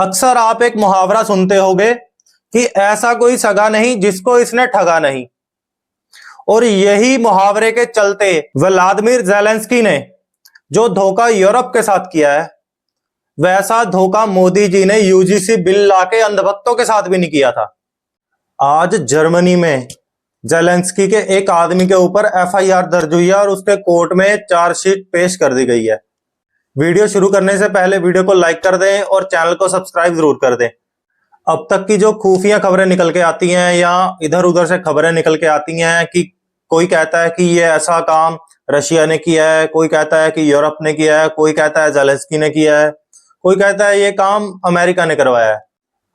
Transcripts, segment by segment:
अक्सर आप एक मुहावरा सुनते होंगे कि ऐसा कोई सगा नहीं जिसको इसने ठगा नहीं। और यही मुहावरे के चलते व्लादिमीर ज़ेलेंस्की ने जो धोखा यूरोप के साथ किया है, वैसा धोखा मोदी जी ने यूजीसी बिल लाके अंधभक्तों के साथ भी नहीं किया था। आज जर्मनी में ज़ेलेंस्की के एक आदमी के ऊपर एफआईआर दर्ज हुई है और उसके कोर्ट में चार्जशीट पेश कर दी गई है। वीडियो शुरू करने से पहले वीडियो को लाइक कर दें और चैनल को सब्सक्राइब जरूर कर दें। अब तक की जो खुफिया खबरें निकल के आती हैं या इधर उधर से खबरें निकल के आती हैं कि कोई कहता है कि ये ऐसा काम रशिया ने किया है, कोई कहता है कि यूरोप ने किया है, कोई कहता है ज़ेलेंस्की ने किया है, कोई कहता है ये काम अमेरिका ने करवाया है।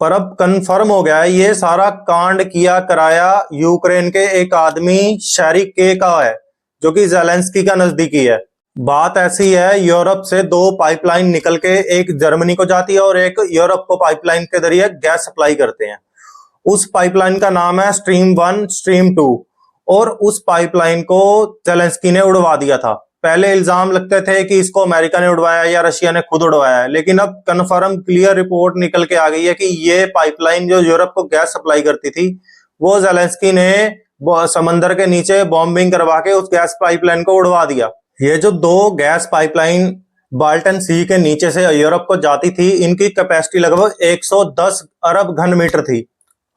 पर अब कंफर्म हो गया है ये सारा कांड किया कराया यूक्रेन के एक आदमी शेरिक के का है, जो कि ज़ेलेंस्की का नजदीकी है। बात ऐसी है, यूरोप से दो पाइपलाइन निकल के एक जर्मनी को जाती है और एक यूरोप को पाइपलाइन के जरिए गैस सप्लाई करते हैं। उस पाइपलाइन का नाम है स्ट्रीम 1 स्ट्रीम 2 और उस पाइपलाइन को ज़ेलेंस्की ने उड़वा दिया था। पहले इल्जाम लगते थे कि इसको अमेरिका ने उड़वाया या रशिया ने खुद उड़वाया है, लेकिन अब कन्फर्म क्लियर रिपोर्ट निकल के आ गई है कि ये पाइपलाइन जो यूरोप को गैस सप्लाई करती थी वो ज़ेलेंस्की ने समंदर के नीचे बॉम्बिंग करवा के उस गैस पाइपलाइन को उड़वा दिया। ये जो दो गैस पाइपलाइन बाल्टन सी के नीचे से यूरोप को जाती थी, इनकी कैपेसिटी लगभग 110 अरब घन मीटर थी,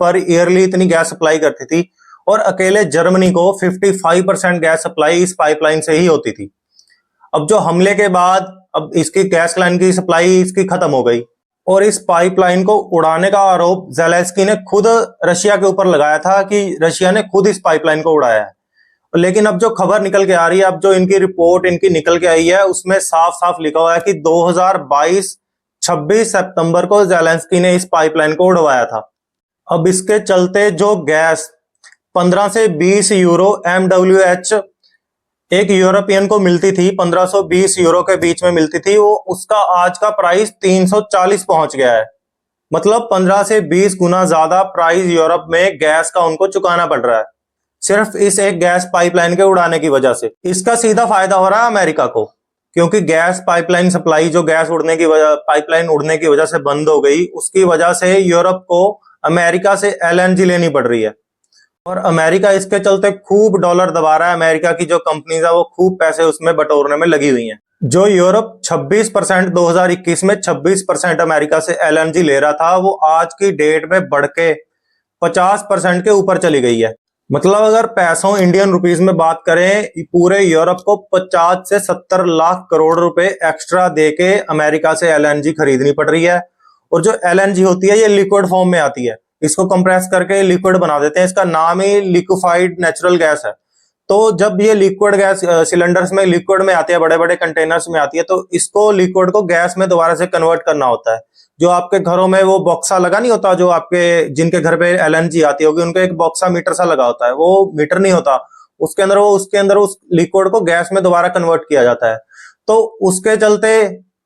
पर ईयरली इतनी गैस सप्लाई करती थी और अकेले जर्मनी को 55% गैस सप्लाई इस पाइपलाइन से ही होती थी। अब जो हमले के बाद अब इसकी गैस लाइन की सप्लाई इसकी खत्म हो गई और इस पाइपलाइन को उड़ाने का आरोप ज़ेलेंस्की ने खुद रशिया के ऊपर लगाया था कि रशिया ने खुद इस पाइपलाइन को उड़ाया है। लेकिन अब जो खबर निकल के आ रही है, अब जो इनकी रिपोर्ट इनकी निकल के आई है, उसमें साफ साफ लिखा हुआ है कि 2022 26 सितंबर को ज़ेलेंस्की ने इस पाइपलाइन को उड़वाया था। अब इसके चलते जो गैस 15 से 20 यूरो MWH एक यूरोपियन को मिलती थी, 1520 यूरो के बीच में मिलती थी, वो उसका आज का प्राइस 340 पहुंच गया है। मतलब 15 से 20 गुना ज्यादा प्राइस यूरोप में गैस का उनको चुकाना पड़ रहा है, सिर्फ इस एक गैस पाइपलाइन के उड़ाने की वजह से। इसका सीधा फायदा हो रहा है अमेरिका को, क्योंकि गैस पाइपलाइन सप्लाई जो गैस उड़ने की वजह पाइपलाइन उड़ने की वजह से बंद हो गई, उसकी वजह से यूरोप को अमेरिका से LNG लेनी पड़ रही है और अमेरिका इसके चलते खूब डॉलर दबा रहा है। अमेरिका की जो कंपनीज है वो खूब पैसे उसमें बटोरने में लगी हुई हैं। जो यूरोप 26% 2021 में 26% अमेरिका से LNG ले रहा था, वो आज की डेट में बढ़ के 50% के ऊपर चली गई है। मतलब अगर पैसों इंडियन रुपीस में बात करें, पूरे यूरोप को 50 से 70 लाख करोड़ रुपए एक्स्ट्रा देके अमेरिका से LNG खरीदनी पड़ रही है। और जो LNG होती है ये लिक्विड फॉर्म में आती है, इसको कंप्रेस करके लिक्विड बना देते हैं। इसका नाम ही लिक्विफाइड नेचुरल गैस है। तो जब ये लिक्विड गैस सिलेंडर्स में लिक्विड में आती है, बड़े बड़े कंटेनर्स में आती है, तो इसको लिक्विड को गैस में दोबारा से कन्वर्ट करना होता है। जो आपके घरों में वो बॉक्सा लगा नहीं होता, जो आपके जिनके घर पे LNG आती होगी उनको एक बॉक्सा मीटर सा लगा होता है, वो मीटर नहीं होता, उसके अंदर उस लिक्विड को गैस में दोबारा कन्वर्ट किया जाता है। तो उसके चलते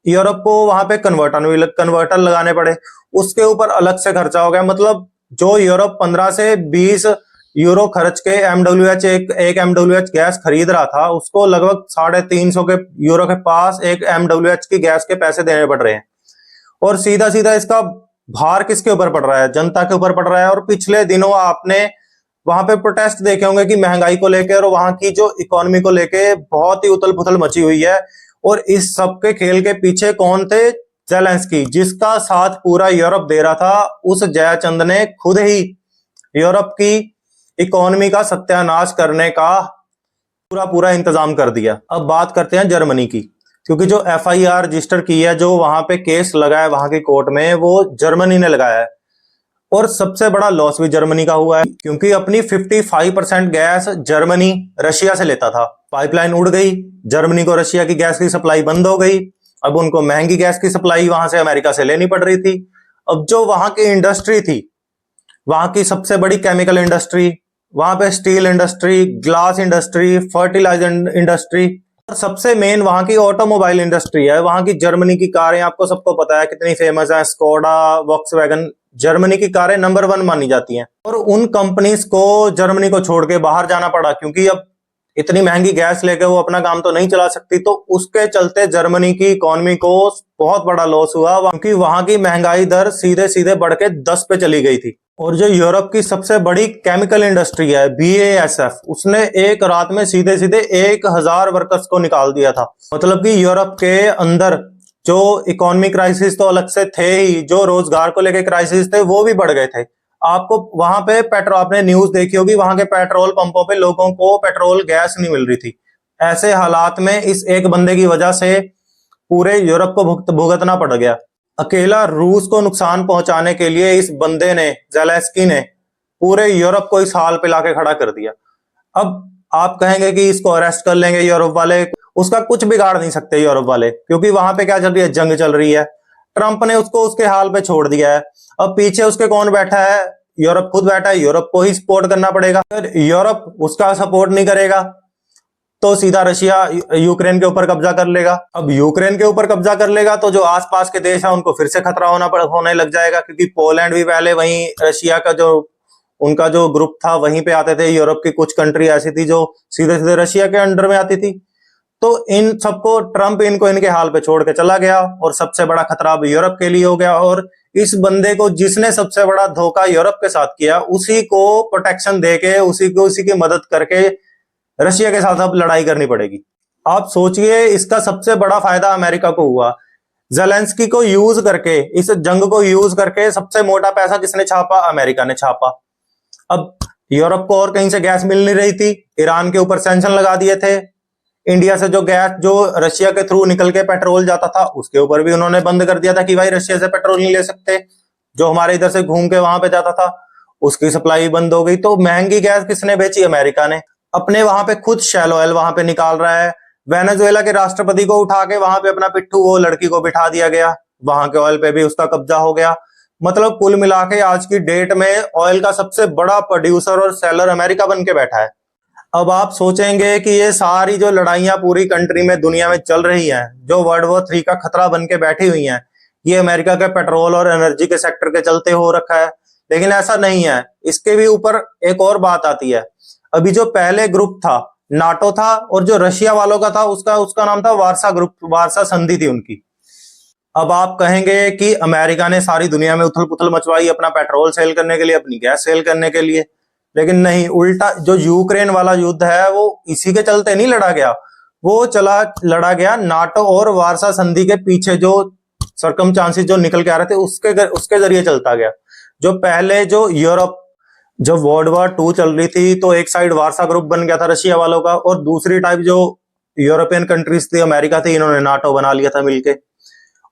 यूरोप को वहां पे कन्वर्टर लगाने पड़े, उसके ऊपर अलग से खर्चा हो गया। मतलब जो यूरोप 15 से 20 यूरो खर्च के MWH एक MWH गैस खरीद रहा था, उसको लगभग 350 के यूरो के पास एक MWH की गैस के पैसे देने पड़ रहे हैं। और सीधा सीधा इसका भार किसके ऊपर पड़ रहा है? जनता के ऊपर पड़ रहा है। और पिछले दिनों आपने वहां पे प्रोटेस्ट देखे होंगे कि महंगाई को लेकर और वहां की जो इकोनॉमी को लेकर बहुत ही उथल पुथल मची हुई है। और इस सब के खेल के पीछे कौन थे? ज़ेलेंस्की, जिसका साथ पूरा यूरोप दे रहा था। उस जयचंद ने खुद ही यूरोप की इकोनॉमी का सत्यानाश करने का पूरा इंतजाम कर दिया। अब बात करते हैं जर्मनी की, क्योंकि जो FIR रजिस्टर की है, जो वहां पे केस लगा है वहां की कोर्ट में, वो जर्मनी ने लगाया है। और सबसे बड़ा लॉस भी जर्मनी का हुआ है, क्योंकि अपनी 55% गैस जर्मनी रशिया से लेता था। पाइपलाइन उड़ गई, जर्मनी को रशिया की गैस की सप्लाई बंद हो गई। अब उनको महंगी गैस की सप्लाई वहां से अमेरिका से लेनी पड़ रही थी। अब जो वहां की इंडस्ट्री थी, वहां की सबसे बड़ी केमिकल इंडस्ट्री, वहां पे steel industry, glass industry, fertilizer industry, और सबसे मेन वहां की ऑटोमोबाइल इंडस्ट्री है। वहां की जर्मनी की कारें आपको सबको पता है कितनी फेमस है, स्कोडा, वॉक्सवैगन, जर्मनी की कारें नंबर 1 मानी जाती हैं। और उन कंपनीज को जर्मनी को छोड़ के बाहर जाना पड़ा, क्योंकि अब इतनी महंगी गैस लेके वो अपना काम तो नहीं चला सकती, तो उसके चलते जर्मनी की इकोनॉमी को बहुत बड़ा लॉस हुआ, क्योंकि वहां की महंगाई दर सीधे सीधे बढ़ के 10 पे चली गई थी। और जो यूरोप की सबसे बड़ी केमिकल इंडस्ट्री है BASF, उसने एक रात में सीधे सीधे 1000 वर्कर्स को निकाल दिया था। मतलब कि यूरोप के अंदर जो इकोनॉमी क्राइसिस तो अलग से थे ही, जो रोजगार को लेकर क्राइसिस थे वो भी बढ़ गए थे। आपको वहां पे पेट्रोल, आपने न्यूज देखी होगी, वहां के पेट्रोल पंपों पे लोगों को पेट्रोल गैस नहीं मिल रही थी। ऐसे हालात में इस एक बंदे की वजह से पूरे यूरोप को भुगतना पड़ गया। अकेला रूस को नुकसान पहुंचाने के लिए इस बंदे ने, ज़ेलेंस्की ने, पूरे यूरोप को इस हाल पे लाके खड़ा कर दिया। अब आप कहेंगे कि इसको अरेस्ट कर लेंगे यूरोप वाले, उसका कुछ बिगाड़ नहीं सकते यूरोप वाले, क्योंकि वहां पे क्या चल रही है, जंग चल रही है। ट्रंप ने उसको उसके हाल पे छोड़ दिया है। अब पीछे उसके कौन बैठा है? यूरोप खुद बैठा है। यूरोप को ही सपोर्ट करना पड़ेगा। अगर यूरोप उसका सपोर्ट नहीं करेगा तो सीधा रशिया यूक्रेन के ऊपर कब्जा कर लेगा। अब यूक्रेन के ऊपर कब्जा कर लेगा तो जो आसपास के देश है उनको फिर से खतरा होने लग जाएगा, क्योंकि पोलैंड भी पहले वहीं रशिया का जो उनका जो ग्रुप था वहीं पे आते थे। यूरोप की कुछ कंट्री ऐसी थी जो सीधे सीधे रशिया के अंडर में आती थी। तो इन सबको ट्रंप इनको इनके हाल पे छोड़ के चला गया, और सबसे बड़ा खतरा अब यूरोप के लिए हो गया। और इस बंदे को, जिसने सबसे बड़ा धोखा यूरोप के साथ किया, उसी को प्रोटेक्शन देके, उसी की मदद करके रशिया के साथ अब लड़ाई करनी पड़ेगी। आप सोचिए, इसका सबसे बड़ा फायदा अमेरिका को हुआ। ज़ेलेंस्की को यूज करके, इस जंग को यूज करके सबसे मोटा पैसा किसने छापा? अमेरिका ने छापा। अब यूरोप को और कहीं से गैस मिल नहीं रही थी, ईरान के ऊपर सैंक्शन लगा दिए थे। इंडिया से जो गैस, जो रशिया के थ्रू निकल के पेट्रोल जाता था, उसके ऊपर भी उन्होंने बंद कर दिया था कि भाई रशिया से पेट्रोल नहीं ले सकते। जो हमारे इधर से घूम के वहां पे जाता था, उसकी सप्लाई बंद हो गई। तो महंगी गैस किसने बेची? अमेरिका ने। अपने वहां पे खुद शैल ऑयल वहां पे निकाल रहा है। वेनेजुएला के राष्ट्रपति को उठा के वहां पे अपना पिट्ठू, वो लड़की को बिठा दिया गया, वहां के ऑयल पे भी उसका कब्जा हो गया। मतलब कुल मिला के आज की डेट में ऑयल का सबसे बड़ा प्रोड्यूसर और सेलर अमेरिका बन के बैठा है। अब आप सोचेंगे कि ये सारी जो लड़ाइयां पूरी कंट्री में, दुनिया में चल रही हैं, जो वर्ल्ड वॉर 3 का खतरा बन के बैठी हुई हैं, ये अमेरिका के पेट्रोल और एनर्जी के सेक्टर के चलते हो रखा है। लेकिन ऐसा नहीं है, इसके भी ऊपर एक और बात आती है। अभी जो पहले ग्रुप था, नाटो था, और जो रशिया वालों का था उसका नाम था वार्सा ग्रुप, वार्सा संधि थी उनकी। अब आप कहेंगे कि अमेरिका ने सारी दुनिया में उथल पुथल मचवाई अपना पेट्रोल सेल करने के लिए, अपनी गैस सेल करने के लिए। लेकिन नहीं, उल्टा जो यूक्रेन वाला युद्ध है वो इसी के चलते नहीं लड़ा गया, वो लड़ा गया नाटो और वार्सा संधि के पीछे जो सर्कमस्टांसेस जो निकल के आ रहे थे उसके जरिए चलता गया। जो पहले जो यूरोप, जब वर्ल्ड वॉर 2 चल रही थी, तो एक साइड वार्सा ग्रुप बन गया था रशिया वालों का, और दूसरी टाइप जो यूरोपियन कंट्रीज थी, अमेरिका थी, इन्होंने नाटो बना लिया था मिलके।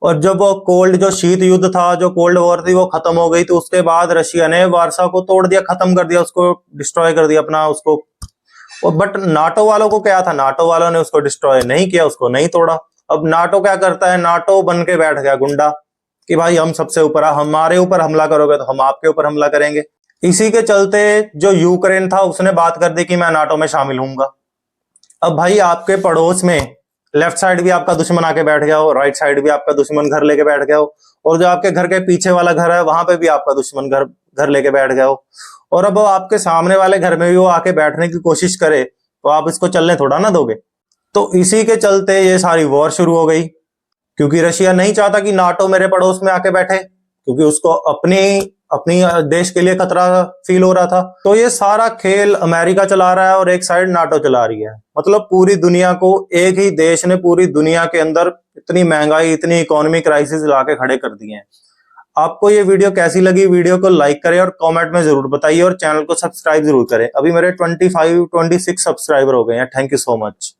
और जब वो जो शीत युद्ध था, जो कोल्ड वॉर थी, वो खत्म हो गई, तो उसके बाद रशिया ने वार्सा को तोड़ दिया, खत्म कर दिया, उसको डिस्ट्रॉय कर दिया अपना उसको। और बट नाटो वालों को क्या था? नाटो वालों ने उसको डिस्ट्रॉय नहीं किया, उसको नहीं तोड़ा। अब नाटो क्या करता है? नाटो बन के बैठ गया गुंडा, कि भाई हम सबसे ऊपर, हमारे ऊपर हमला करोगे तो हम आपके ऊपर हमला करेंगे। इसी के चलते जो यूक्रेन था उसने बात कर दी कि मैं नाटो में शामिल हूंगा। अब भाई आपके पड़ोस में लेफ्ट साइड भी आपका दुश्मन आके बैठ गया हो, राइट साइड भी आपका दुश्मन घर लेके बैठ गया हो, और जो आपके घर के पीछे वाला घर है वहां पे भी आपका दुश्मन घर लेके बैठ गया हो, और अब वो आपके सामने वाले घर में भी वो आके बैठने की कोशिश करे, तो आप इसको चलने थोड़ा ना दोगे। तो इसी के चलते ये सारी वॉर शुरू हो गई, क्योंकि रशिया नहीं चाहता कि नाटो मेरे पड़ोस में आके बैठे, क्योंकि उसको अपनी देश के लिए खतरा फील हो रहा था। तो ये सारा खेल अमेरिका चला रहा है और एक साइड नाटो चला रही है। मतलब पूरी दुनिया को, एक ही देश ने पूरी दुनिया के अंदर इतनी महंगाई, इतनी इकोनॉमिक क्राइसिस लाके खड़े कर दिए हैं। आपको ये वीडियो कैसी लगी? वीडियो को लाइक करें और कमेंट में जरूर बताइए, और चैनल को सब्सक्राइब जरूर करें। अभी मेरे 26 सब्सक्राइबर हो गए हैं। Thank you so much.